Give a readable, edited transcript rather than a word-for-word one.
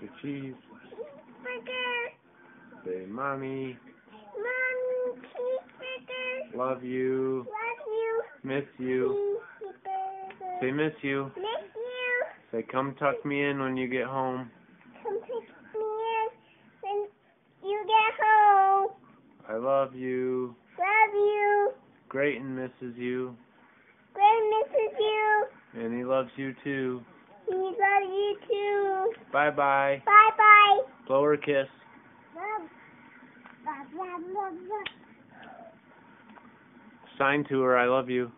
Say cheese. Cheeseburger. Say mommy. Mommy, cheeseburger. Love you. Love you. Miss you. Cheeseburger. Say miss you. Miss you. Say come tuck me in when you get home. Come pick me in when you get home. I love you. Love you. Grayton misses you. Gray misses you. And he loves you too. He loves you too. Bye bye. Bye bye. Blow her a kiss. Love. Love, love, love, love. Sign to her I love you.